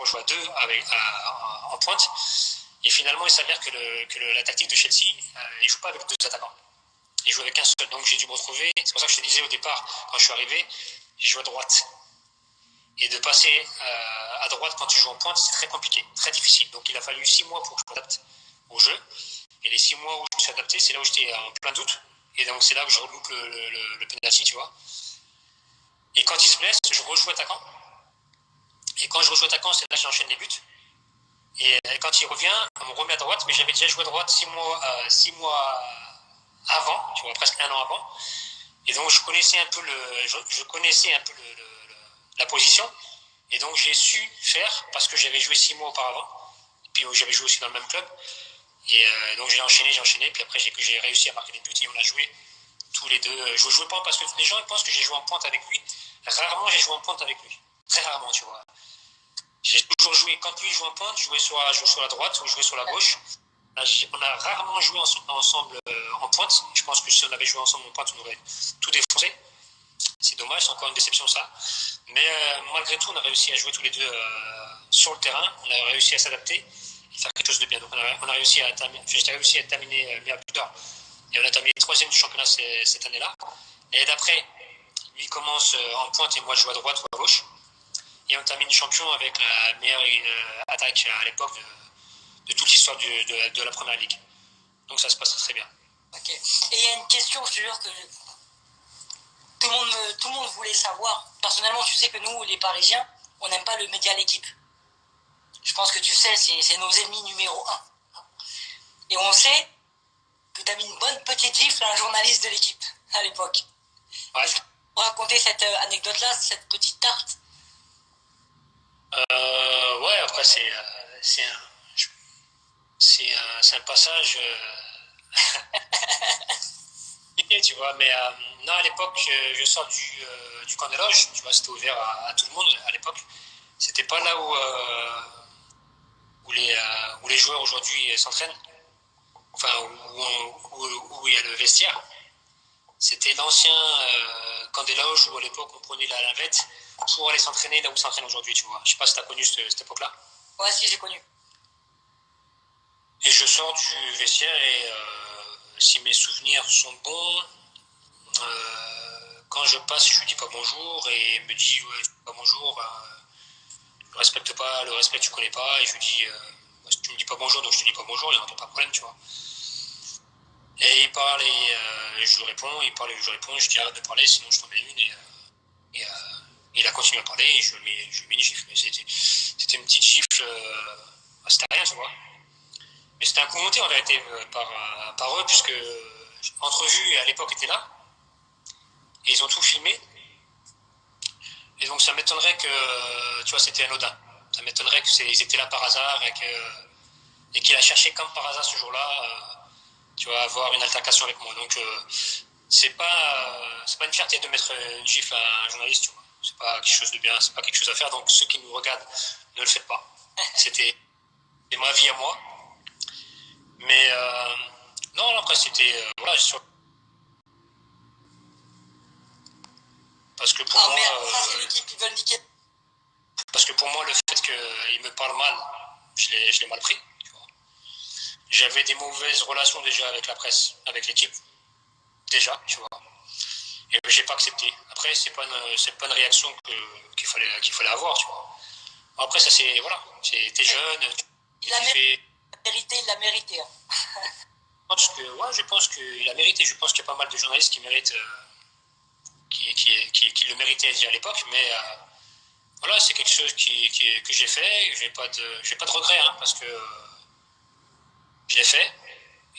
joue à deux en pointe. Et finalement, il s'avère que la tactique de Chelsea, il ne joue pas avec deux attaquants. Il joue avec un seul. Donc j'ai dû me retrouver. C'est pour ça que je te disais au départ, quand je suis arrivé, j'ai joué à droite. Et de passer à droite quand tu joues en pointe, c'est très compliqué, très difficile. Donc il a fallu 6 mois pour que je m'adapte au jeu. Et les 6 mois où je me suis adapté, c'est là où j'étais en plein doute. Et donc c'est là que je reloupe le penalty, tu vois. Et quand il se blesse, je rejoue attaquant. Et quand je rejoue attaquant, c'est là que j'enchaîne les buts. Et quand il revient, on me remet à droite, mais j'avais déjà joué à droite 6 mois avant, tu vois, presque 1 an avant. Et donc je connaissais un peu la position. Et donc j'ai su faire, parce que j'avais joué 6 mois auparavant. Et puis j'avais joué aussi dans le même club. Et donc j'ai enchaîné. Puis après j'ai réussi à marquer des buts et on a joué tous les deux. Je ne jouais pas parce que les gens pensent que j'ai joué en pointe avec lui. Rarement j'ai joué en pointe avec lui. Très rarement, tu vois. J'ai toujours joué, quand lui jouait en pointe, je jouais sur la droite ou je jouais sur la gauche. On a rarement joué ensemble en pointe. Je pense que si on avait joué ensemble en pointe, on aurait tout défoncé. C'est dommage, c'est encore une déception ça. Mais malgré tout, on a réussi à jouer tous les deux sur le terrain. On a réussi à s'adapter et faire quelque chose de bien. Donc on a réussi à terminer meilleur buteur. Et on a terminé 3e du championnat cette année-là. Et d'après, lui commence en pointe et moi je joue à droite ou à gauche. Et on termine champion avec la meilleure attaque à l'époque de toute l'histoire de la Première Ligue. Donc ça se passe très bien. Ok. Et il y a une question, je te jure que tout le monde voulait savoir. Personnellement, tu sais que nous, les Parisiens, on n'aime pas le média L'équipe. Je pense que tu sais, c'est nos ennemis numéro 1. Et on sait que tu as mis une bonne petite gifle à un journaliste de L'équipe à l'époque. Ouais. Est-ce que tu peux raconter cette anecdote-là, cette petite tarte? Ouais, après c'est un passage tu vois, mais non, à l'époque je sors du camp des loges, tu vois, c'était ouvert à tout le monde à l'époque. C'était pas là où les joueurs aujourd'hui s'entraînent, enfin où il y a le vestiaire. C'était l'ancien camp des loges où à l'époque on prenait la navette pour aller s'entraîner là où s'entraîne aujourd'hui, tu vois. Je sais pas si tu as connu cette époque-là. Ouais, si, j'ai connu. Et je sors du vestiaire et si mes souvenirs sont bons, quand je passe, je lui dis pas bonjour et il me dit ouais, je dis pas bonjour, je respecte pas, le respect tu connais pas, et je lui dis si tu me dis pas bonjour, donc je te dis pas bonjour, il n'y a pas de problème, tu vois. Et il parle et je lui réponds, il parle et je lui réponds, je dis arrête de parler sinon je t'en mets une et il a continué à parler et je lui mets une gifle. Mais c'était une petite gifle, c'était rien, tu vois. Mais c'était un coup monté en vérité par eux, puisque Entrevue à l'époque était là, et ils ont tout filmé. Et donc ça m'étonnerait que, tu vois, c'était anodin. Ça m'étonnerait qu'ils étaient là par hasard et qu'il a cherché comme par hasard ce jour-là, tu vois, avoir une altercation avec moi. Donc c'est pas une fierté de mettre une gifle à un journaliste, tu vois. C'est pas quelque chose de bien, c'est pas quelque chose à faire. Donc ceux qui nous regardent, ne le faites pas. C'était ma vie à moi. Mais non, après c'était voilà, parce que pour moi, merde, ça c'est l'équipe qui veut le niquer. Parce que pour moi, le fait qu'il me parle mal, je l'ai mal pris. Tu vois. J'avais des mauvaises relations déjà avec la presse, avec l'équipe, déjà, tu vois. Et j'ai pas accepté. Après, c'est pas une réaction qu'il fallait avoir, tu vois. Après, ça c'est voilà, t'es jeune. Il l'a mérité. Hein. Je pense qu'il a mérité. Je pense qu'il y a pas mal de journalistes qui méritent, qui le méritaient déjà à l'époque, mais voilà, c'est quelque chose que j'ai fait. J'ai pas de regret, hein, parce que je l'ai fait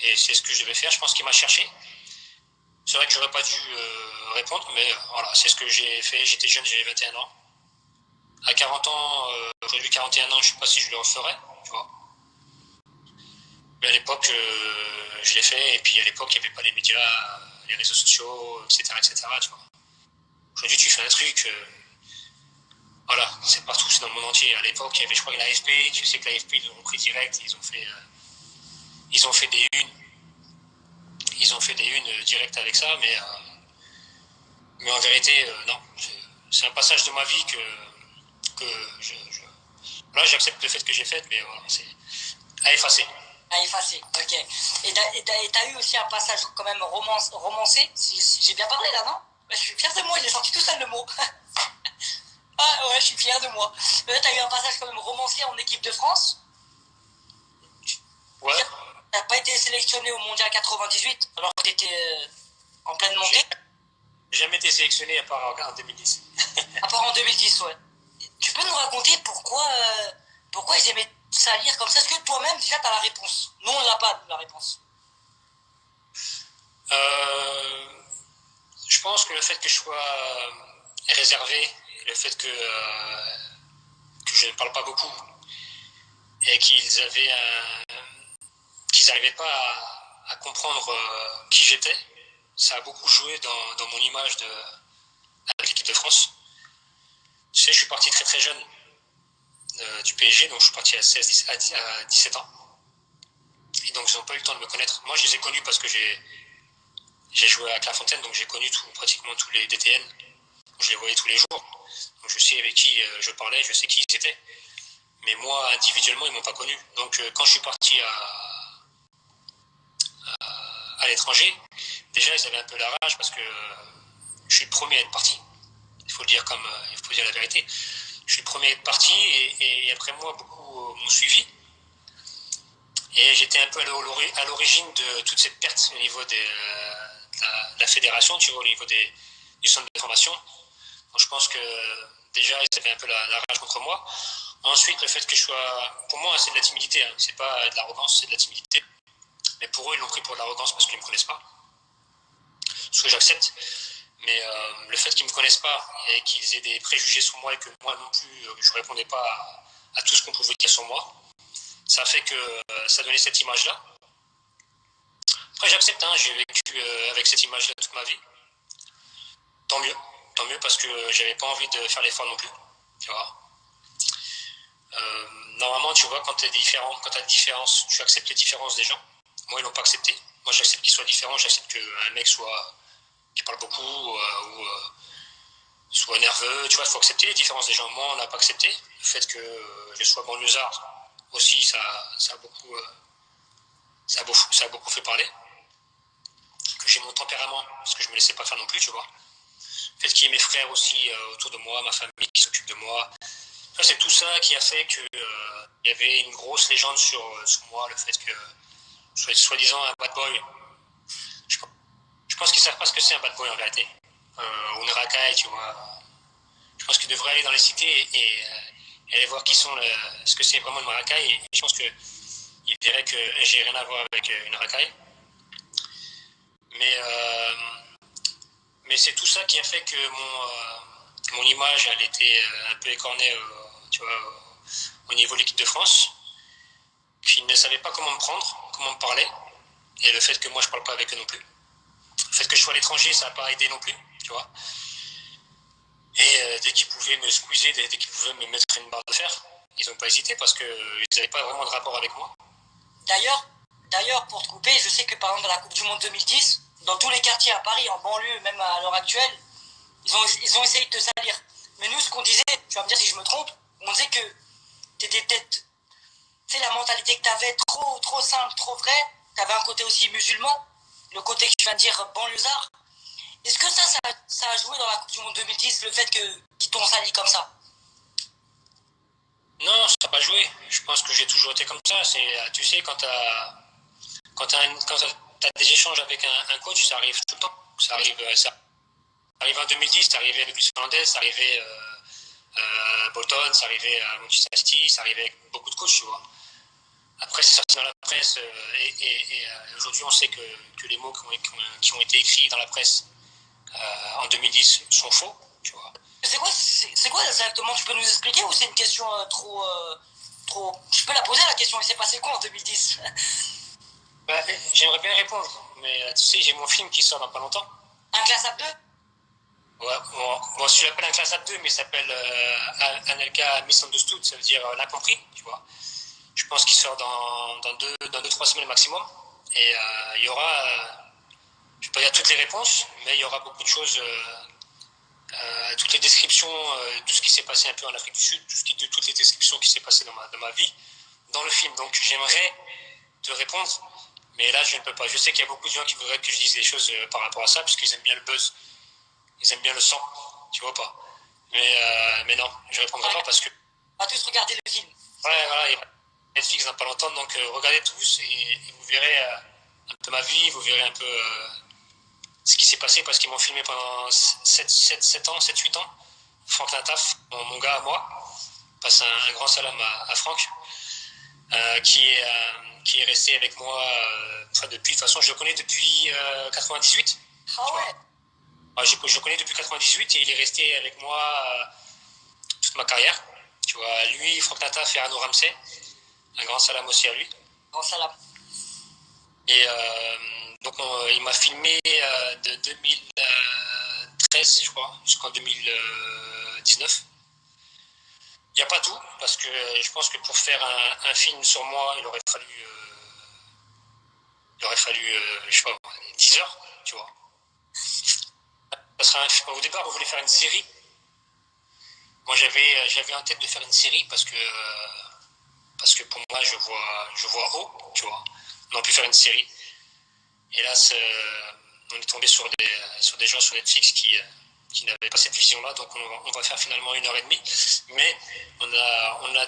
et c'est ce que je devais faire. Je pense qu'il m'a cherché. C'est vrai que j'aurais pas dû répondre, mais voilà, c'est ce que j'ai fait. J'étais jeune, j'avais 21 ans. À 40 ans, aujourd'hui 41 ans, je sais pas si je le referais, tu vois. Mais à l'époque, je l'ai fait, et puis à l'époque, il n'y avait pas les médias, les réseaux sociaux, etc., tu vois. Aujourd'hui, tu fais un truc, voilà, c'est partout, c'est dans le monde entier. À l'époque, il y avait, je crois, l'AFP, tu sais que l'AFP, ils ont pris direct, ils ont fait des unes. Ils ont fait des unes directes avec ça, mais en vérité, non. C'est un passage de ma vie que Là, j'accepte le fait que j'ai fait, mais voilà, c'est à effacer. À effacer, ok. Et t'as eu aussi un passage quand même romancé, si j'ai bien parlé là, non? Je suis fier de moi, il est sorti tout seul le mot. Ah ouais, je suis fier de moi. T'as eu un passage quand même romancé en équipe de France. Ouais. T'as pas été sélectionné au Mondial 98 alors que t'étais en pleine montée. J'ai jamais été sélectionné à part en 2010. À part en 2010, ouais. Tu peux nous raconter pourquoi ils aimaient salir comme ça? Est-ce que toi-même déjà t'as la réponse? Nous on l'a pas la réponse. Je pense que le fait que je sois réservé, le fait que je ne parle pas beaucoup et qu'ils n'arrivaient pas à comprendre qui j'étais, ça a beaucoup joué dans mon image avec l'équipe de France. Tu sais, je suis parti très très jeune du PSG, donc je suis parti à 17 ans. Et donc ils n'ont pas eu le temps de me connaître. Moi je les ai connus parce que j'ai joué à Clairefontaine, donc j'ai connu pratiquement tous les DTN. Je les voyais tous les jours. Donc je sais avec qui je parlais, je sais qui ils étaient. Mais moi, individuellement, ils ne m'ont pas connu. Donc quand je suis parti à l'étranger, déjà, ils avaient un peu la rage parce que je suis le premier à être parti. Il faut dire la vérité. Je suis le premier à être parti et après moi, beaucoup m'ont suivi. Et j'étais un peu à l'origine de toute cette perte au niveau de la fédération, tu vois, au niveau du centre de formation. Donc je pense que déjà, ils avaient un peu la rage contre moi. Ensuite, le fait que je sois... Pour moi, c'est de la timidité. Hein. C'est pas de l'arrogance, c'est de la timidité. Mais pour eux, ils l'ont pris pour de l'arrogance parce qu'ils ne me connaissent pas. Ce que j'accepte. Mais le fait qu'ils ne me connaissent pas et qu'ils aient des préjugés sur moi et que moi non plus, je ne répondais pas à tout ce qu'on pouvait dire sur moi, ça fait que ça donnait cette image-là. Après, j'accepte. Hein. J'ai vécu avec cette image-là toute ma vie. Tant mieux parce que j'avais pas envie de faire l'effort non plus. Tu vois. Normalement, tu vois, quand tu as des différences, tu acceptes les différences des gens. Moi, ils l'ont pas accepté. Moi, j'accepte qu'ils soient différents. J'accepte qu'un mec qui parle beaucoup ou soit nerveux. Tu vois, il faut accepter les différences des gens. Moi, on n'a pas accepté. Le fait que je sois banlieusard aussi, ça a beaucoup fait parler. Que j'ai mon tempérament, parce que je me laissais pas faire non plus, tu vois. Le fait qu'il y ait mes frères aussi autour de moi, ma famille qui s'occupe de moi. C'est tout ça qui a fait qu'il y avait une grosse légende sur moi, le fait que je sois soi-disant un bad boy. Je pense qu'ils ne savent pas ce que c'est un bad boy en réalité. Ou une racaille, tu vois. Je pense qu'ils devraient aller dans les cités et aller voir ce que c'est vraiment une racaille. Et je pense qu'ils diraient que j'ai rien à voir avec une racaille. Mais c'est tout ça qui a fait que mon image, elle était un peu écornée, tu vois, au niveau de l'équipe de France, qui ne savaient pas comment me prendre, comment me parler, et le fait que moi je parle pas avec eux non plus. Le fait que je sois à l'étranger, ça n'a pas aidé non plus, tu vois. Et dès qu'ils pouvaient me squeezer, dès qu'ils pouvaient me mettre une barre de fer, ils n'ont pas hésité parce qu'ils n'avaient pas vraiment de rapport avec moi. D'ailleurs, pour te couper, je sais que par exemple dans la Coupe du Monde 2010, dans tous les quartiers à Paris, en banlieue, même à l'heure actuelle, ils ont essayé de te salir. Mais nous, ce qu'on disait, tu vas me dire si je me trompe, on disait que t'étais peut-être, tu sais, la mentalité que t'avais, trop simple, trop vrai, t'avais un côté aussi musulman, le côté que tu viens de dire banlieusard. Est-ce que ça a joué dans la Coupe du Monde 2010, le fait qu'ils t'ont sali comme ça? Non, ça n'a pas joué. Je pense que j'ai toujours été comme ça. Tu sais, quand t'as des échanges avec un coach, ça arrive tout le temps. Ça arrive en 2010, ça arrivait avec Luis Fernandez, ça arrivait à Bolton, ça arrivait à Manchester City, ça arrivait avec beaucoup de coachs, tu vois. Après, c'est sorti dans la presse et aujourd'hui, on sait que les mots qui ont été écrits dans la presse en 2010 sont faux, tu vois. C'est quoi exactement? Tu peux nous expliquer ou c'est une question trop... Je peux la poser la question, il s'est passé quoi en 2010? Bah, j'aimerais bien répondre, mais tu sais, j'ai mon film qui sort dans pas longtemps. Inclassable 2? Ouais, bon, je l'appelle Inclassable 2, mais il s'appelle Anelka Misunderstood, ça veut dire l'incompris, tu vois. Je pense qu'il sort dans 2-3 semaines maximum. Et il y aura, je ne vais pas dire toutes les réponses, mais il y aura beaucoup de choses, toutes toutes les descriptions de ce qui s'est passé un peu en Afrique du Sud, de toutes les descriptions qui s'est passé dans ma vie, dans le film. Donc j'aimerais te répondre, mais là je ne peux pas. Je sais qu'il y a beaucoup de gens qui voudraient que je dise des choses par rapport à ça, puisqu'ils aiment bien le buzz, ils aiment bien le sang, tu vois pas. Mais non, je répondrai pas parce que... On va tous regarder le film. Ouais, voilà, il y a Netflix dans pas longtemps, donc regardez tous et vous verrez un peu ma vie, vous verrez un peu ce qui s'est passé, parce qu'ils m'ont filmé pendant 7 ans, 7-8 ans. Franck Nataf, mon gars à moi, passe un grand salam à Franck, qui est resté avec moi depuis, de toute façon je le connais depuis 98. Ah ouais. Je le connais depuis 98 et il est resté avec moi toute ma carrière. Tu vois, lui, Franck Nataf et Arnaud Ramsey, un grand salam aussi à lui. Grand salam. Et donc il m'a filmé de 2013, je crois, jusqu'en 2019. Il n'y a pas tout, parce que je pense que pour faire un film sur moi, il aurait fallu je sais pas, 10 heures, tu vois. Ça sera au départ, on voulait faire une série. Moi, j'avais en tête de faire une série parce que pour moi, je vois haut, tu vois. On a pu faire une série. Et là, on est tombé sur des gens sur Netflix qui n'avaient pas cette vision-là, donc on va faire finalement 1h30. Mais on a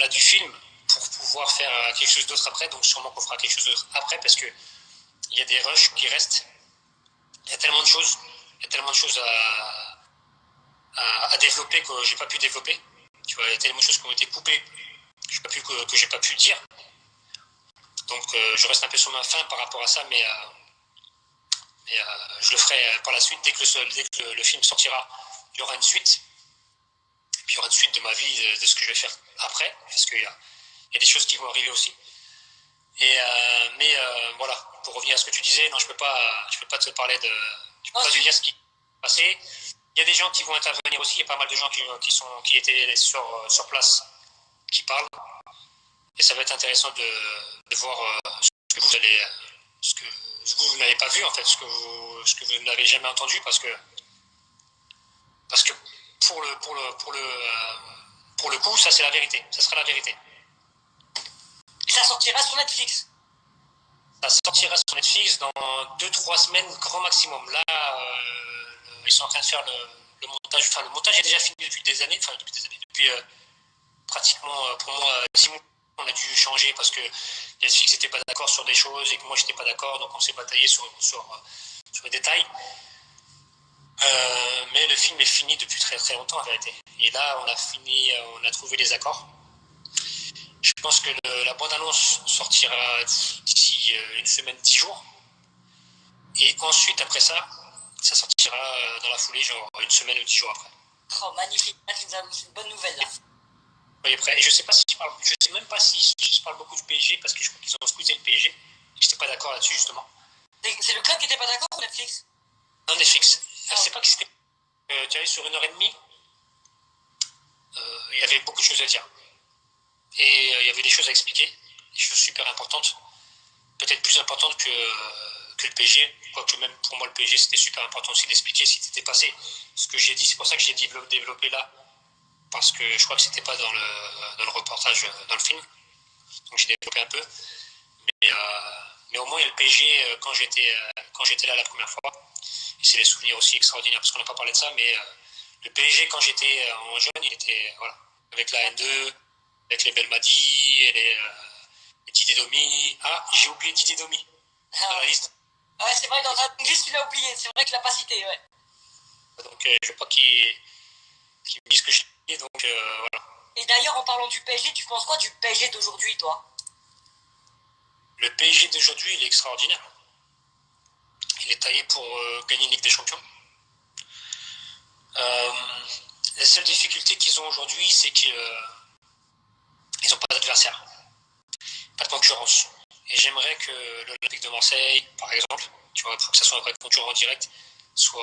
du film pour pouvoir faire quelque chose d'autre après, donc sûrement qu'on fera quelque chose d'autre après, parce que il y a des rushs qui restent. Il y a tellement de choses à développer que j'ai pas pu développer. Tu vois, il y a tellement de choses qui ont été coupées que j'ai pas pu dire. Donc je reste un peu sur ma faim par rapport à ça, mais je le ferai par la suite. Dès que le film sortira, il y aura une suite. Et puis il y aura une suite de ma vie, de ce que je vais faire après, parce qu'il y a des choses qui vont arriver aussi. Mais voilà, pour revenir à ce que tu disais, non, je peux pas te parler de... Je peux pas te dire ce qui s'est passé. Il y a des gens qui vont intervenir aussi, il y a pas mal de gens qui étaient sur place, qui parlent. Et ça va être intéressant de voir ce que vous n'avez pas vu, en fait, ce que vous n'avez jamais entendu, parce que pour le coup, ça c'est la vérité, ça sera la vérité. Et ça sortira sur Netflix. Ça sortira sur Netflix dans 2-3 semaines, grand maximum. Là, ils sont en train de faire le montage. Enfin, le montage est déjà fini depuis des années. Depuis pratiquement, pour moi, 6 mois. On a dû changer parce que Netflix n'était pas d'accord sur des choses et que moi j'étais pas d'accord, donc on s'est bataillé sur les détails. Mais le film est fini depuis très très longtemps en vérité. Et là on a trouvé les accords. Je pense que la bande-annonce sortira d'ici une semaine, 10 jours. Et ensuite après ça sortira dans la foulée, genre une semaine ou 10 jours après. Oh magnifique, c'est une bonne nouvelle là. Et je sais même pas si je parle beaucoup du PSG parce que je crois qu'ils ont squeezé le PSG. J'étais pas d'accord là-dessus justement. C'est le club qui était pas d'accord ou Netflix? Non, Netflix. C'est pas qu'ils étaient. Tu avais sur 1h30, il y avait beaucoup de choses à dire. Et il y avait des choses à expliquer, des choses super importantes, peut-être plus importantes que le PSG. Quoique même pour moi le PSG c'était super important aussi d'expliquer ce qui s'était passé. Ce que j'ai dit, c'est pour ça que j'ai développé là. Parce que je crois que c'était pas dans le reportage, dans le film. Donc j'ai développé un peu. Mais au moins il y a le PSG quand j'étais là la première fois. Et c'est des souvenirs aussi extraordinaires parce qu'on n'a pas parlé de ça, mais le PSG quand j'étais en jeune, il était voilà, avec la N2, avec les Belmadi, et les Didier Domi. Ah, j'ai oublié Didier Domi dans la liste. Ouais, c'est vrai, dans la liste tu l'as oublié, c'est vrai que tu l'as pas cité, ouais. Donc je veux pas qu'ils me disent que je l'ai oublié, donc voilà. Et d'ailleurs, en parlant du PSG, tu penses quoi du PSG d'aujourd'hui, toi? Le PSG d'aujourd'hui, il est extraordinaire. Il est taillé pour gagner une Ligue des Champions. La seule difficulté qu'ils ont aujourd'hui, c'est qu'ils n'ont pas d'adversaire, pas de concurrence. Et j'aimerais que l'Olympique de Marseille, par exemple, tu vois, pour que ça soit un vrai concurrent direct, soit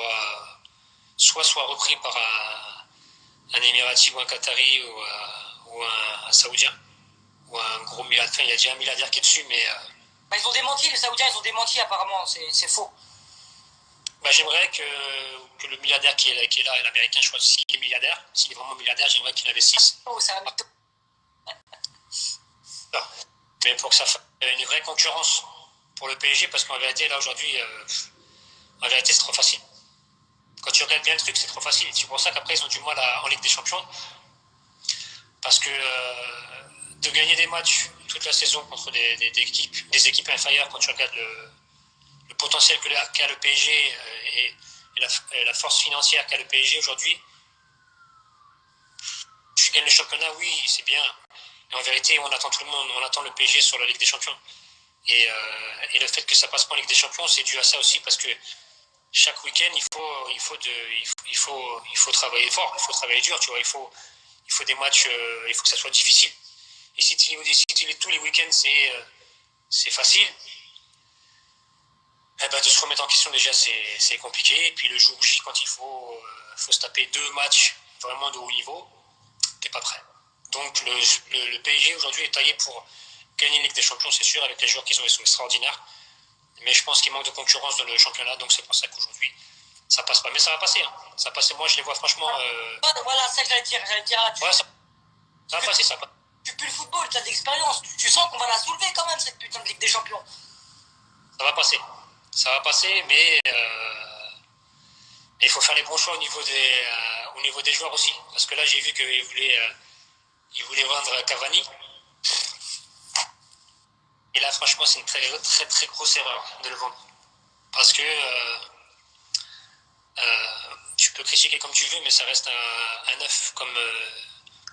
repris par un Émirati ou un Qatari ou un Saoudien ou un gros milliardaire. Enfin, il y a déjà un milliardaire qui est dessus, mais ils ont démenti, les Saoudiens, ils ont démenti apparemment, c'est faux. Bah, j'aimerais que le milliardaire qui est là, l'américain, je crois, s'il est milliardaire, s'il est vraiment milliardaire, j'aimerais qu'il investisse. Oh, c'est un mytho. Non. Mais pour que ça fasse une vraie concurrence pour le PSG, parce qu'en vérité, là, aujourd'hui, en vérité, c'est trop facile. Quand tu regardes bien le truc, c'est trop facile. C'est pour ça qu'après, ils ont du mal en Ligue des Champions. Parce que de gagner des matchs toute la saison contre des équipes inférieures, quand tu regardes le potentiel qu'a le PSG et la force financière qu'a le PSG aujourd'hui, tu gagnes le championnat, oui, c'est bien. Mais en vérité, on attend tout le monde, on attend le PSG sur la Ligue des Champions. Et le fait que ça passe pas en Ligue des Champions, c'est dû à ça aussi, parce que chaque week-end, il faut travailler fort, il faut travailler dur, tu vois. Il faut des matchs, il faut que ça soit difficile. Et si tous les week-ends c'est facile, eh ben, de se remettre en question déjà c'est compliqué. Et puis le jour J, quand il faut se taper 2 matchs vraiment de haut niveau, t'es pas prêt. Donc le PSG aujourd'hui est taillé pour gagner la Ligue des Champions, c'est sûr, avec les joueurs qu'ils ont, ils sont extraordinaires. Mais je pense qu'il manque de concurrence dans le championnat, donc c'est pour ça qu'aujourd'hui ça passe pas. Mais ça va passer, hein. Ça va passer. Moi je les vois franchement. Voilà, c'est ça que j'allais dire là. Ouais, ça va passer, ça va passer. Tu pues le football, tu as de l'expérience. Tu sens qu'on va la soulever quand même, cette putain de Ligue des Champions. Ça va passer. Ça va passer, mais il faut faire les bons choix au niveau des joueurs aussi. Parce que là, j'ai vu qu'ils voulaient vendre Cavani. Et là, franchement, c'est une très, très, très grosse erreur de le vendre. Parce que tu peux critiquer comme tu veux, mais ça reste un neuf comme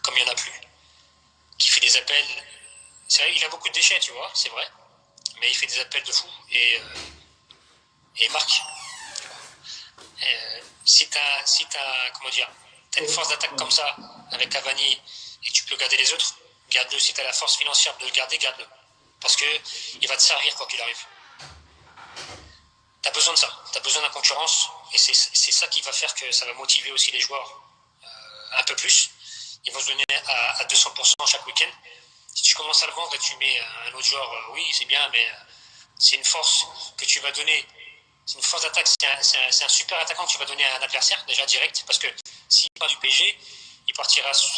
il n'y en a plus. Qui fait des appels. C'est vrai, il a beaucoup de déchets, tu vois, c'est vrai. Mais il fait des appels de fou. Et marque. Si t'as une force d'attaque comme ça, avec Cavani, et tu peux garder les autres, garde-le. Si t'as la force financière de le garder, garde-le. Parce qu'il va te servir quoi qu'il arrive. T'as besoin de ça. T'as besoin de la concurrence. Et c'est ça qui va faire que ça va motiver aussi les joueurs un peu plus. Ils vont se donner à 200% chaque week-end. Si tu commences à le vendre et tu mets un autre joueur, oui, c'est bien, mais c'est une force que tu vas donner. C'est une force d'attaque. C'est un super attaquant que tu vas donner à un adversaire, déjà direct. Parce que s'il part du PSG, il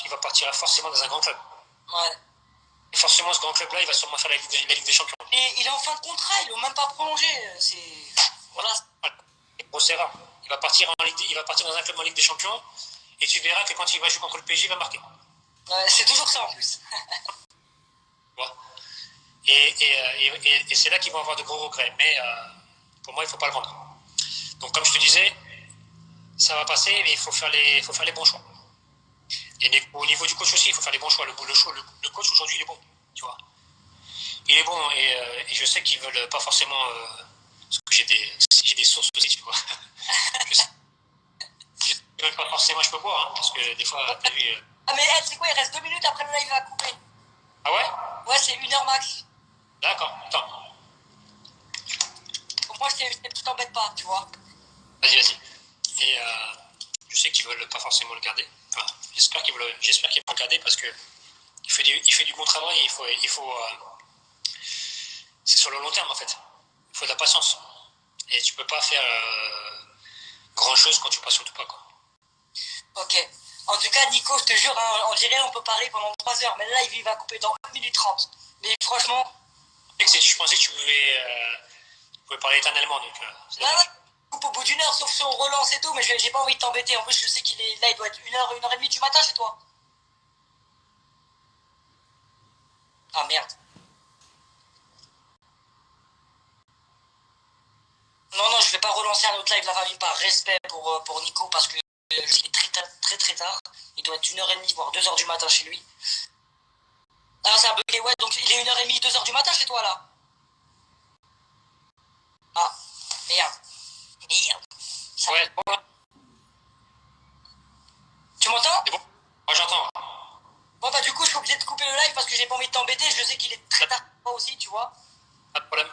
va partir forcément dans un grand club. Ouais. Et forcément, ce grand club-là, il va sûrement faire la Ligue des Champions. Et il est en fin de contrat, ils l'ont même pas prolongé. Voilà. Grosse erreur. Il va partir dans un club en Ligue des Champions. Et tu verras que quand il va jouer contre le PSG, il va marquer. Ouais, c'est toujours ça en plus. Ouais. Et c'est là qu'ils vont avoir de gros regrets. Mais pour moi, il ne faut pas le vendre. Donc, comme je te disais, ça va passer, mais il faut faire les bons choix. Et au niveau du coach aussi, il faut faire les bons choix. Le coach aujourd'hui, il est bon. Tu vois. Il est bon et je sais qu'ils ne veulent pas forcément. Parce que j'ai des sources aussi, tu vois. Je pas forcément, je peux boire, hein, parce que des fois, t'as vu. Ah, mais c'est quoi, il reste 2 minutes après le live va couper. Ah ouais? Ouais, c'est 1h max. D'accord, attends. Donc moi, je t'embête pas, tu vois. Vas-y. Et je sais qu'ils veulent pas forcément le garder. Enfin, j'espère qu'ils vont le garder parce que il fait du bon travail et il faut c'est sur le long terme en fait. Il faut de la patience. Et tu peux pas faire grand chose quand tu patientes pas, quoi. Ok. En tout cas, Nico, je te jure, hein, on dirait on peut parler pendant 3 heures, mais là, il va couper dans 1 minute 30. Mais franchement. Je pensais que tu pouvais parler éternellement. Donc, ouais, coupe au bout d'1 heure, sauf si on relance et tout, mais j'ai pas envie de t'embêter. En plus, je sais qu'il est là, il doit être 1h30 du matin chez toi. Ah merde. Non, je vais pas relancer un autre live, la famille, par respect pour Nico, parce que il est très tard. Il doit être 1h30, voire 2h du matin chez lui. Ah, c'est un bugué, ouais, donc il est 1h30, 2h du matin chez toi, là. Ah, merde. Ça ouais, bon. Tu m'entends? C'est bon. Moi, j'entends. Bon, bah, du coup, je suis obligé de couper le live parce que j'ai pas envie de t'embêter. Je sais qu'il est très tard aussi, tu vois. Pas de problème.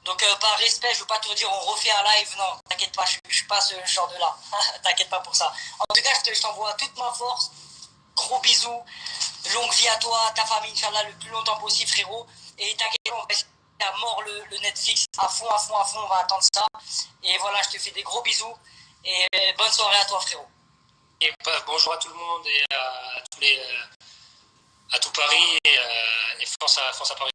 Donc, par respect, je veux pas te dire on refait un live. Non, t'inquiète pas, je suis pas ce genre de là. T'inquiète pas pour ça. En tout cas, je t'envoie toute ma force. Gros bisous. Longue vie à toi, ta famille, Inch'Allah, le plus longtemps possible, frérot. Et t'inquiète pas, à mort le Netflix, à fond, à fond, à fond, on va attendre ça. Et voilà, je te fais des gros bisous et bonne soirée à toi, frérot. Et bonjour à tout le monde et à tout Paris et force à Paris.